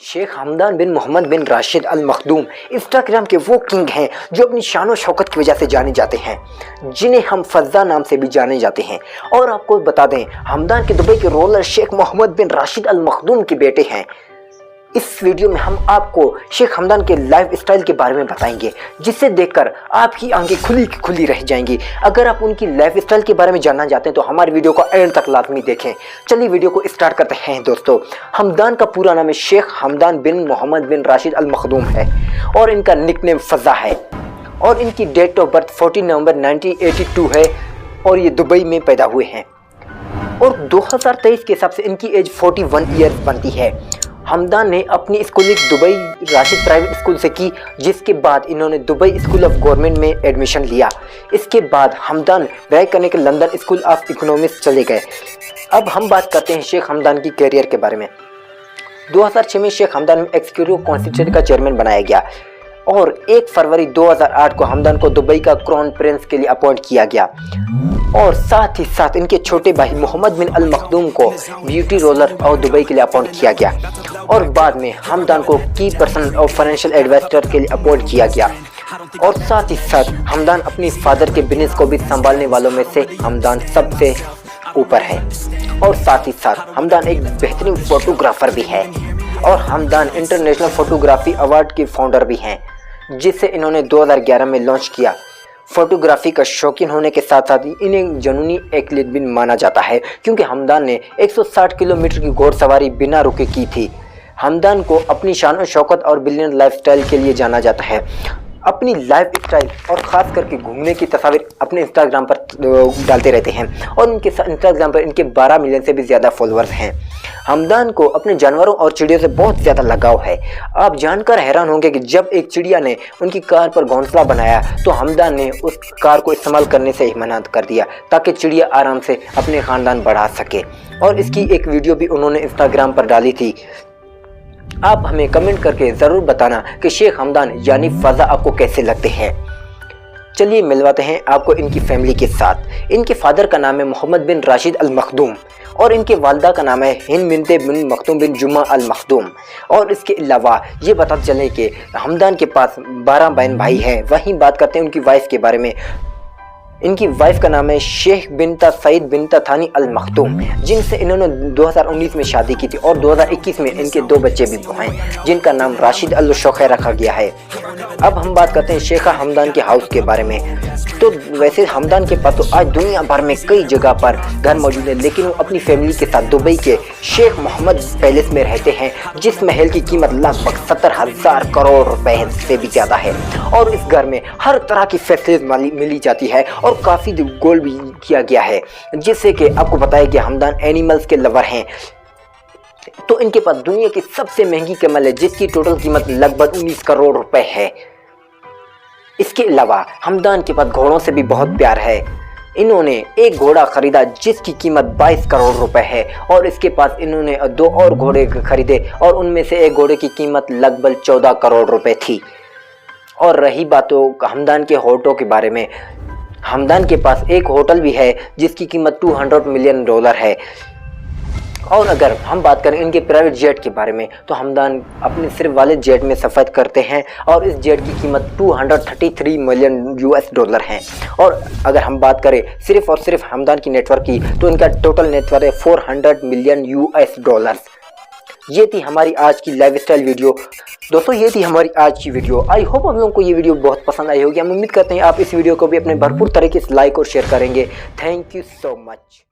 शेख हमदान बिन मोहम्मद बिन राशिद अल Makhdoom Instagram के वो king हैं जो अपनी शान और शौकत की वजह से जाने जाते हैं, जिन्हें हम फज्जा नाम से भी जाने जाते हैं। और आपको बता दें, हमदान के दुबई के रोलर शेख मोहम्मद बिन राशिद अल मखदूम के बेटे हैं। इस वीडियो में हम आपको शेख हमदान के लाइफ स्टाइल के बारे में बताएंगे, जिसे देखकर आपकी आंखें खुली की खुली रह जाएंगी। अगर आप उनकी लाइफ स्टाइल के बारे में जानना चाहते हैं तो हमारे वीडियो को एंड तक लाजमी देखें। चलिए वीडियो को स्टार्ट करते हैं। दोस्तों, हमदान का पूरा नाम है शेख हमदान बिन मोहम्मद बिन राशिद अल मखदूम है और इनका निकनेम फज़ा है और इनकी डेट ऑफ बर्थ 14 नवंबर 1982 है और ये दुबई में पैदा हुए हैं और 2023 के हिसाब से इनकी एज 41 ईयर्स बनती है। हमदान ने अपनी schooling Dubai Rashid private school से की, जिसके बाद इन्होंने दुबई स्कूल ऑफ गवर्नमेंट में एडमिशन लिया। इसके बाद हमदान ब्रेक करने के लंदन स्कूल ऑफ इकोनॉमिक्स चले गए। अब हम बात करते हैं शेख हमदान की कैरियर के बारे में। 2006 में शेख हमदान में एग्जीक्यूटिव काउंसिल का चेयरमैन बनाया गया और 1 फरवरी 2008 को हमदान को दुबई का क्राउन प्रिंस के लिए अपॉइंट किया गया और साथ ही साथ इनके छोटे भाई मोहम्मद बिन अल मखदूम को ब्यूटी रोलर और दुबई के लिए अपॉइंट किया गया और बाद में हमदान को की पर्सन और फाइनेंशियल एडवाइजर के लिए अपॉइंट किया गया। और साथ ही साथ हमदान अपनी फादर के बिजनेस को भी संभालने वालों में से हमदान सबसे ऊपर है और साथ ही साथ हमदान एक बेहतरीन फोटोग्राफर भी है और हमदान इंटरनेशनल फोटोग्राफी अवार्ड के फाउंडर भी हैं, जिसे इन्होंने 2011 में लॉन्च किया। फोटोग्राफी का शौकीन होने के साथ साथ इन्हें जुनूनी एथलीट भी माना जाता है, क्योंकि हमदान ने 160 किलोमीटर की घोड़सवारी बिना रुके की थी। हमदान को अपनी शान और शौकत और बिलियन लाइफस्टाइल के लिए जाना जाता है। अपनी लाइफ स्टाइल और ख़ास करके घूमने की तस्वीर अपने इंस्टाग्राम पर डालते रहते हैं और इनके इंस्टाग्राम पर इनके 12 मिलियन से भी ज़्यादा फॉलोअर्स हैं। हमदान को अपने जानवरों और चिड़ियों से बहुत ज़्यादा लगाव है। आप जानकर हैरान होंगे कि जब एक चिड़िया ने उनकी कार पर घोंसला बनाया तो हमदान ने उस कार को इस्तेमाल करने से ही मना कर दिया, ताकि चिड़िया आराम से अपने ख़ानदान बढ़ा सके। और इसकी एक वीडियो भी उन्होंने इंस्टाग्राम पर डाली थी। आप हमें कमेंट करके ज़रूर बताना कि शेख हमदान यानी फज़ा आपको कैसे लगते हैं। चलिए मिलवाते हैं आपको इनकी फैमिली के साथ। इनके फादर का नाम है मोहम्मद बिन राशिद अल मखदूम और इनके वालदा का नाम है हिंद बिनते बिन मखदूम बिन जुम्मा अल मखदूम। और इसके अलावा ये पता चले कि हमदान के पास 12 बहन भाई हैं। वहीं बात करते हैं उनकी वाइफ के बारे में। इनकी वाइफ का नाम है शेख बिनता सईद बिनता थानी अल मखदूम, जिनसे इन्होंने 2019 में शादी की थी और 2021 में इनके 2 बच्चे भी हैं, जिनका नाम राशिद अल शौक़ रखा गया है। अब हम बात करते हैं शेखा हमदान के हाउस के बारे में। तो वैसे हमदान के पास तो आज दुनिया भर में कई जगह पर घर मौजूद है, लेकिन वो अपनी फैमिली के साथ दुबई के शेख मोहम्मद पैलेस में रहते हैं, जिस महल की कीमत लगभग 70,000 करोड़ रुपए से भी ज़्यादा है। और इस घर में हर तरह की फैसिलिटी मिली जाती है और काफ़ी गोल्ड भी किया गया है, जिससे कि आपको बताया कि हमदान एनिमल्स के लवर हैं। तो इनके पास दुनिया की सबसे महंगी कैमल है, जिसकी टोटल कीमत लगभग 19 करोड़ रुपए है। इसके अलावा हमदान के पास घोड़ों से भी बहुत प्यार है। इन्होंने एक घोड़ा खरीदा जिसकी कीमत 22 करोड़ रुपए है और इसके पास इन्होंने 2 और घोड़े खरीदे और उनमें से एक घोड़े की कीमत लगभग 14 करोड़ रुपए थी। और रही बातों हमदान के होटलों के बारे में, हमदान के पास एक होटल भी है जिसकी कीमत $200 मिलियन है। और अगर हम बात करें इनके प्राइवेट जेट के बारे में, तो हमदान अपने सिर्फ वाले जेट में सफ़र करते हैं और इस जेट की कीमत $233 मिलियन है। और अगर हम बात करें सिर्फ और सिर्फ हमदान की नेटवर्क की, तो इनका टोटल नेटवर्क है $400 मिलियन। ये थी हमारी आज की लाइफ स्टाइल वीडियो। दोस्तों, ये थी हमारी आज की वीडियो। आई होप आप लोगों को ये वीडियो बहुत पसंद आई होगी। हम उम्मीद करते हैं आप इस वीडियो को भी अपने भरपूर तरीके से लाइक और शेयर करेंगे। Thank you so much.